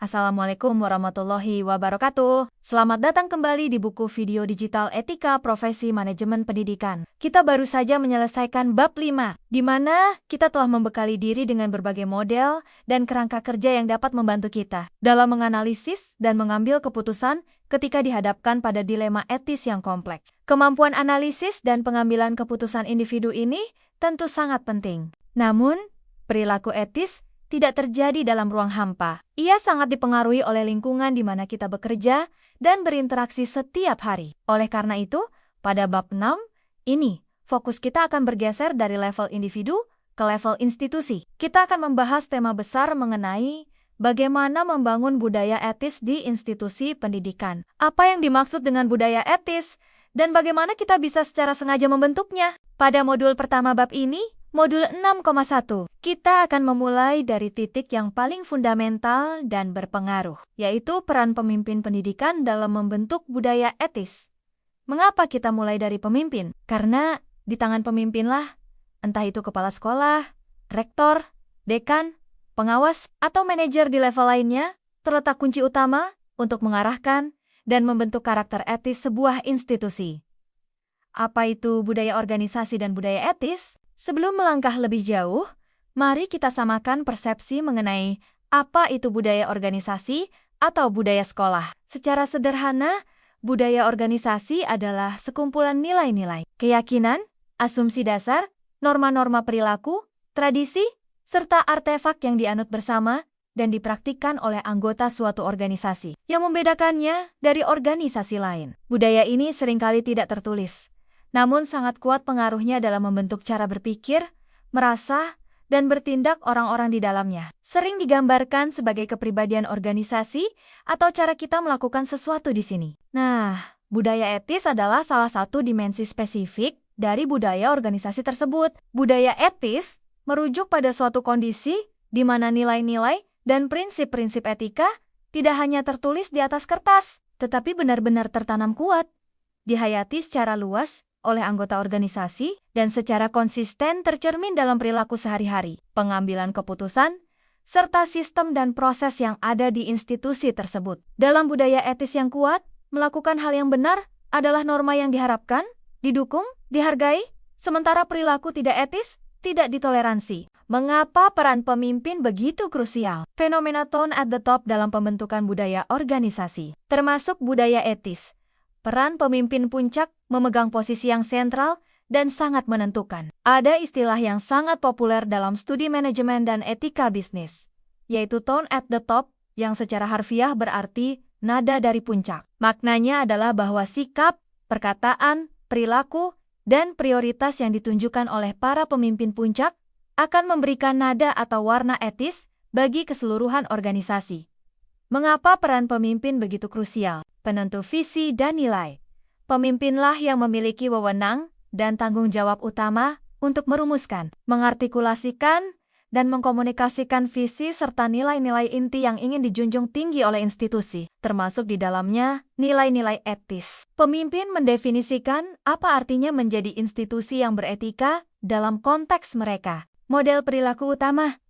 Assalamualaikum warahmatullahi wabarakatuh. Selamat datang kembali di buku video digital Etika Profesi Manajemen Pendidikan. Kita baru saja menyelesaikan bab 5, di mana kita telah membekali diri dengan berbagai model dan kerangka kerja yang dapat membantu kita dalam menganalisis dan mengambil keputusan ketika dihadapkan pada dilema etis yang kompleks. Kemampuan analisis dan pengambilan keputusan individu ini tentu sangat penting. Namun, perilaku etis tidak terjadi dalam ruang hampa. Ia sangat dipengaruhi oleh lingkungan di mana kita bekerja dan berinteraksi setiap hari. Oleh karena itu, pada bab 6 ini, fokus kita akan bergeser dari level individu ke level institusi. Kita akan membahas tema besar mengenai bagaimana membangun budaya etis di institusi pendidikan. Apa yang dimaksud dengan budaya etis, dan bagaimana kita bisa secara sengaja membentuknya. Pada modul pertama bab ini, Modul 6,1, kita akan memulai dari titik yang paling fundamental dan berpengaruh, yaitu peran pemimpin pendidikan dalam membentuk budaya etis. Mengapa kita mulai dari pemimpin? Karena di tangan pemimpinlah, entah itu kepala sekolah, rektor, dekan, pengawas, atau manajer di level lainnya, terletak kunci utama untuk mengarahkan dan membentuk karakter etis sebuah institusi. Apa itu budaya organisasi dan budaya etis? Sebelum melangkah lebih jauh, mari kita samakan persepsi mengenai apa itu budaya organisasi atau budaya sekolah. Secara sederhana, budaya organisasi adalah sekumpulan nilai-nilai, keyakinan, asumsi dasar, norma-norma perilaku, tradisi, serta artefak yang dianut bersama dan dipraktikkan oleh anggota suatu organisasi. Yang membedakannya dari organisasi lain, budaya ini seringkali tidak tertulis, namun sangat kuat pengaruhnya dalam membentuk cara berpikir, merasa, dan bertindak orang-orang di dalamnya. Sering digambarkan sebagai kepribadian organisasi atau cara kita melakukan sesuatu di sini. Nah, budaya etis adalah salah satu dimensi spesifik dari budaya organisasi tersebut. Budaya etis merujuk pada suatu kondisi di mana nilai-nilai dan prinsip-prinsip etika tidak hanya tertulis di atas kertas, tetapi benar-benar tertanam kuat, dihayati secara luas oleh anggota organisasi, dan secara konsisten tercermin dalam perilaku sehari-hari, pengambilan keputusan, serta sistem dan proses yang ada di institusi tersebut. Dalam budaya etis yang kuat, melakukan hal yang benar adalah norma yang diharapkan, didukung, dihargai, sementara perilaku tidak etis tidak ditoleransi. Mengapa peran pemimpin begitu krusial? Fenomena tone at the top dalam pembentukan budaya organisasi, termasuk budaya etis. Peran pemimpin puncak memegang posisi yang sentral dan sangat menentukan. Ada istilah yang sangat populer dalam studi manajemen dan etika bisnis, yaitu tone at the top, yang secara harfiah berarti nada dari puncak. Maknanya adalah bahwa sikap, perkataan, perilaku, dan prioritas yang ditunjukkan oleh para pemimpin puncak akan memberikan nada atau warna etis bagi keseluruhan organisasi. Mengapa peran pemimpin begitu krusial? Penentu visi dan nilai. Pemimpinlah yang memiliki wewenang dan tanggung jawab utama untuk merumuskan, mengartikulasikan, dan mengkomunikasikan visi serta nilai-nilai inti yang ingin dijunjung tinggi oleh institusi, termasuk di dalamnya nilai-nilai etis. Pemimpin mendefinisikan apa artinya menjadi institusi yang beretika dalam konteks mereka. Model perilaku utama.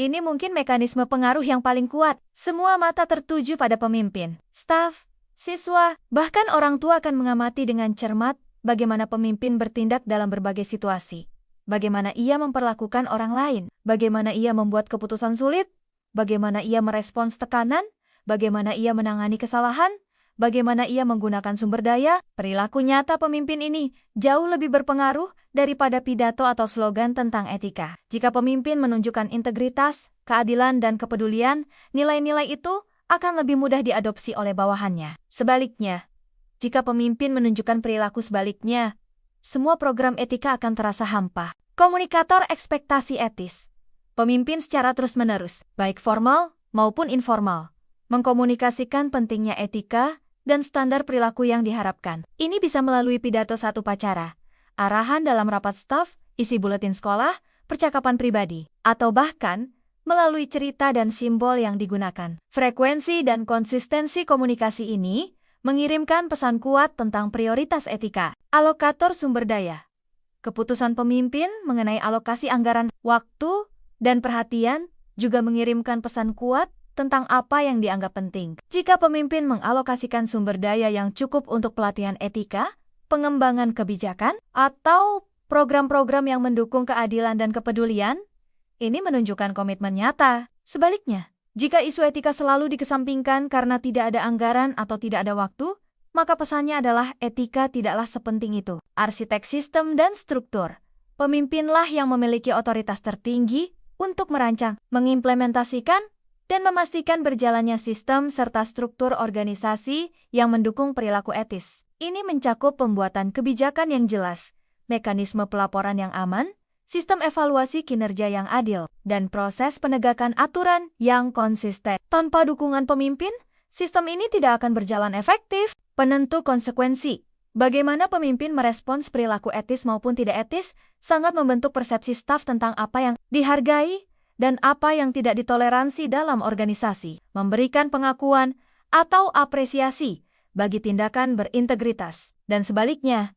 Ini mungkin mekanisme pengaruh yang paling kuat. Semua mata tertuju pada pemimpin. Staf, siswa, bahkan orang tua akan mengamati dengan cermat bagaimana pemimpin bertindak dalam berbagai situasi. Bagaimana ia memperlakukan orang lain, bagaimana ia membuat keputusan sulit, bagaimana ia merespons tekanan, bagaimana ia menangani kesalahan, bagaimana ia menggunakan sumber daya. Perilaku nyata pemimpin ini jauh lebih berpengaruh daripada pidato atau slogan tentang etika. Jika pemimpin menunjukkan integritas, keadilan, dan kepedulian, nilai-nilai itu akan lebih mudah diadopsi oleh bawahannya. Sebaliknya, jika pemimpin menunjukkan perilaku sebaliknya, semua program etika akan terasa hampa. Komunikator ekspektasi etis. Pemimpin secara terus-menerus, baik formal maupun informal, mengkomunikasikan pentingnya etika dan standar perilaku yang diharapkan. Ini bisa melalui pidato saat upacara, arahan dalam rapat staf, isi buletin sekolah, percakapan pribadi, atau bahkan melalui cerita dan simbol yang digunakan. Frekuensi dan konsistensi komunikasi ini mengirimkan pesan kuat tentang prioritas etika. Alokator sumber daya. Keputusan pemimpin mengenai alokasi anggaran, waktu, dan perhatian juga mengirimkan pesan kuat tentang apa yang dianggap penting. Jika pemimpin mengalokasikan sumber daya yang cukup untuk pelatihan etika, pengembangan kebijakan, atau program-program yang mendukung keadilan dan kepedulian, ini menunjukkan komitmen nyata. Sebaliknya, jika isu etika selalu dikesampingkan karena tidak ada anggaran atau tidak ada waktu, maka pesannya adalah etika tidaklah sepenting itu. Arsitek sistem dan struktur. Pemimpinlah yang memiliki otoritas tertinggi untuk merancang, mengimplementasikan, dan memastikan berjalannya sistem serta struktur organisasi yang mendukung perilaku etis. Ini mencakup pembuatan kebijakan yang jelas, mekanisme pelaporan yang aman, sistem evaluasi kinerja yang adil, dan proses penegakan aturan yang konsisten. Tanpa dukungan pemimpin, sistem ini tidak akan berjalan efektif. Penentu konsekuensi. Bagaimana pemimpin merespons perilaku etis maupun tidak etis sangat membentuk persepsi staf tentang apa yang dihargai dan apa yang tidak ditoleransi dalam organisasi. Memberikan pengakuan atau apresiasi bagi tindakan berintegritas. Dan sebaliknya,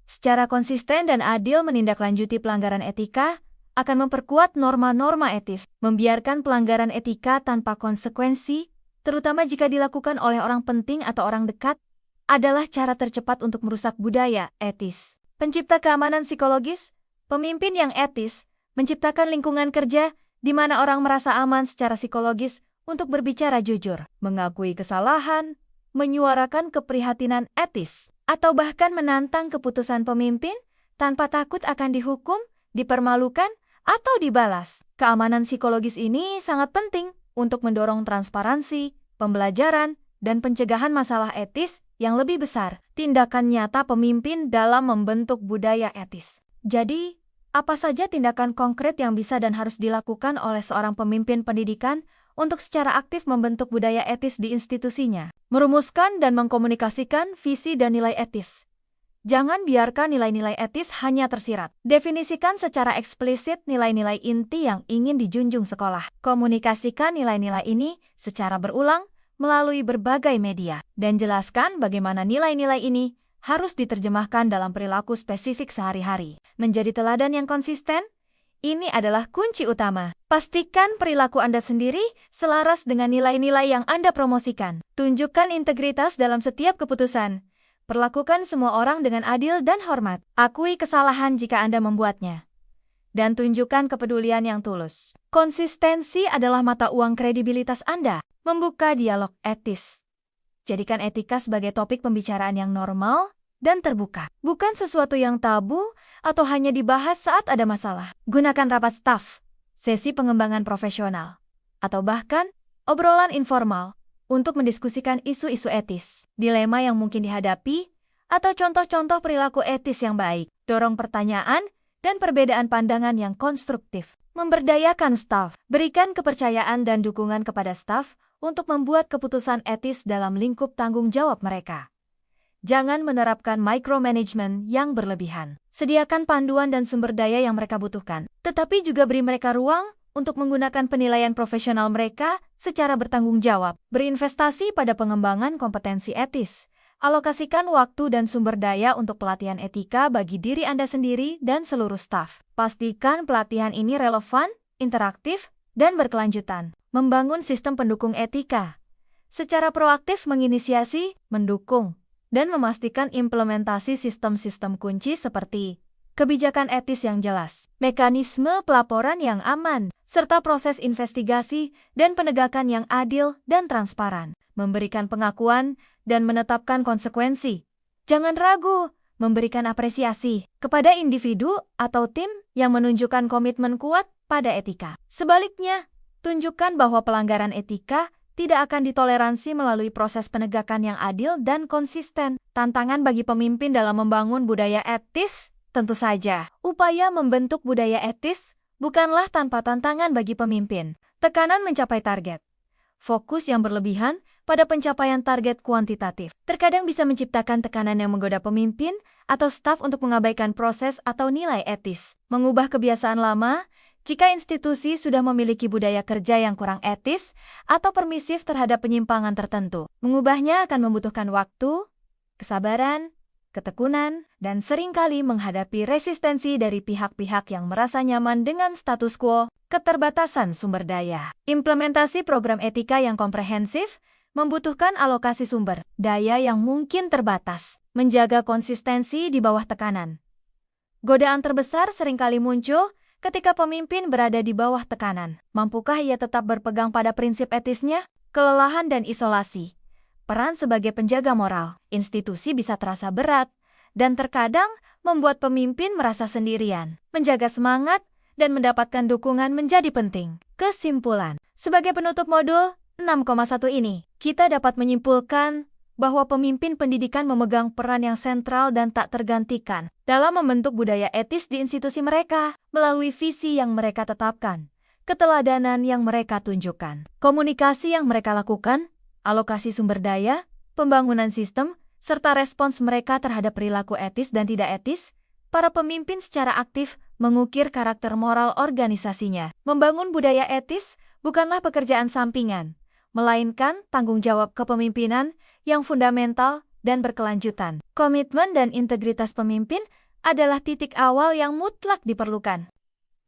secara konsisten dan adil menindaklanjuti pelanggaran etika akan memperkuat norma-norma etis. Membiarkan pelanggaran etika tanpa konsekuensi, terutama jika dilakukan oleh orang penting atau orang dekat, adalah cara tercepat untuk merusak budaya etis. Pencipta keamanan psikologis, pemimpin yang etis, menciptakan lingkungan kerja di mana orang merasa aman secara psikologis untuk berbicara jujur, mengakui kesalahan, menyuarakan keprihatinan etis, atau bahkan menantang keputusan pemimpin tanpa takut akan dihukum, dipermalukan, atau dibalas. Keamanan psikologis ini sangat penting untuk mendorong transparansi, pembelajaran, dan pencegahan masalah etis yang lebih besar. Tindakan nyata pemimpin dalam membentuk budaya etis. Jadi, apa saja tindakan konkret yang bisa dan harus dilakukan oleh seorang pemimpin pendidikan untuk secara aktif membentuk budaya etis di institusinya? Merumuskan dan mengkomunikasikan visi dan nilai etis. Jangan biarkan nilai-nilai etis hanya tersirat. Definisikan secara eksplisit nilai-nilai inti yang ingin dijunjung sekolah. Komunikasikan nilai-nilai ini secara berulang melalui berbagai media, dan jelaskan bagaimana nilai-nilai ini harus diterjemahkan dalam perilaku spesifik sehari-hari. Menjadi teladan yang konsisten, ini adalah kunci utama. Pastikan perilaku Anda sendiri selaras dengan nilai-nilai yang Anda promosikan. Tunjukkan integritas dalam setiap keputusan. Perlakukan semua orang dengan adil dan hormat. Akui kesalahan jika Anda membuatnya. Dan tunjukkan kepedulian yang tulus. Konsistensi adalah mata uang kredibilitas Anda. Membuka dialog etis. Jadikan etika sebagai topik pembicaraan yang normal dan terbuka. Bukan sesuatu yang tabu atau hanya dibahas saat ada masalah. Gunakan rapat staf, sesi pengembangan profesional, atau bahkan obrolan informal untuk mendiskusikan isu-isu etis, dilema yang mungkin dihadapi, atau contoh-contoh perilaku etis yang baik. Dorong pertanyaan dan perbedaan pandangan yang konstruktif. Memberdayakan staf. Berikan kepercayaan dan dukungan kepada staf untuk membuat keputusan etis dalam lingkup tanggung jawab mereka. Jangan menerapkan micromanagement yang berlebihan. Sediakan panduan dan sumber daya yang mereka butuhkan, tetapi juga beri mereka ruang untuk menggunakan penilaian profesional mereka secara bertanggung jawab. Berinvestasi pada pengembangan kompetensi etis. Alokasikan waktu dan sumber daya untuk pelatihan etika bagi diri Anda sendiri dan seluruh staf. Pastikan pelatihan ini relevan, interaktif, dan berkelanjutan. Membangun sistem pendukung etika. Secara proaktif menginisiasi, mendukung, dan memastikan implementasi sistem-sistem kunci seperti kebijakan etis yang jelas, mekanisme pelaporan yang aman, serta proses investigasi dan penegakan yang adil dan transparan. Memberikan pengakuan dan menetapkan konsekuensi. Jangan ragu memberikan apresiasi kepada individu atau tim yang menunjukkan komitmen kuat pada etika. Sebaliknya, tunjukkan bahwa pelanggaran etika tidak akan ditoleransi melalui proses penegakan yang adil dan konsisten. Tantangan bagi pemimpin dalam membangun budaya etis, tentu saja. Upaya membentuk budaya etis bukanlah tanpa tantangan bagi pemimpin. Tekanan mencapai target. Fokus yang berlebihan pada pencapaian target kuantitatif terkadang bisa menciptakan tekanan yang menggoda pemimpin atau staf untuk mengabaikan proses atau nilai etis. Mengubah kebiasaan lama. Jika institusi sudah memiliki budaya kerja yang kurang etis atau permisif terhadap penyimpangan tertentu, mengubahnya akan membutuhkan waktu, kesabaran, ketekunan, dan seringkali menghadapi resistensi dari pihak-pihak yang merasa nyaman dengan status quo. keterbatasan sumber daya. Implementasi program etika yang komprehensif membutuhkan alokasi sumber daya yang mungkin terbatas, menjaga konsistensi di bawah tekanan. Godaan terbesar seringkali muncul ketika pemimpin berada di bawah tekanan. Mampukah ia tetap berpegang pada prinsip etisnya? Kelelahan dan isolasi. Peran sebagai penjaga moral institusi bisa terasa berat dan terkadang membuat pemimpin merasa sendirian. Menjaga semangat dan mendapatkan dukungan menjadi penting. Kesimpulan, sebagai penutup modul 6,1 ini, kita dapat menyimpulkan bahwa pemimpin pendidikan memegang peran yang sentral dan tak tergantikan dalam membentuk budaya etis di institusi mereka melalui visi yang mereka tetapkan, keteladanan yang mereka tunjukkan, komunikasi yang mereka lakukan, alokasi sumber daya, pembangunan sistem, serta respons mereka terhadap perilaku etis dan tidak etis. Para pemimpin secara aktif mengukir karakter moral organisasinya. Membangun budaya etis bukanlah pekerjaan sampingan, melainkan tanggung jawab kepemimpinan yang fundamental dan berkelanjutan. Komitmen dan integritas pemimpin adalah titik awal yang mutlak diperlukan.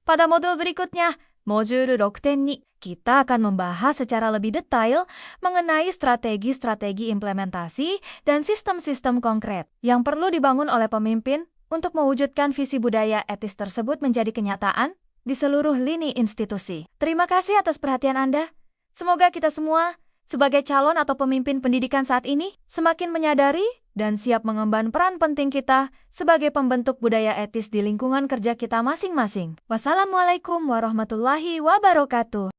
Pada modul berikutnya, modul 6.2, kita akan membahas secara lebih detail mengenai strategi-strategi implementasi dan sistem-sistem konkret yang perlu dibangun oleh pemimpin untuk mewujudkan visi budaya etis tersebut menjadi kenyataan di seluruh lini institusi. Terima kasih atas perhatian Anda. Semoga kita semua, sebagai calon atau pemimpin pendidikan saat ini, semakin menyadari dan siap mengemban peran penting kita sebagai pembentuk budaya etis di lingkungan kerja kita masing-masing. Wassalamualaikum warahmatullahi wabarakatuh.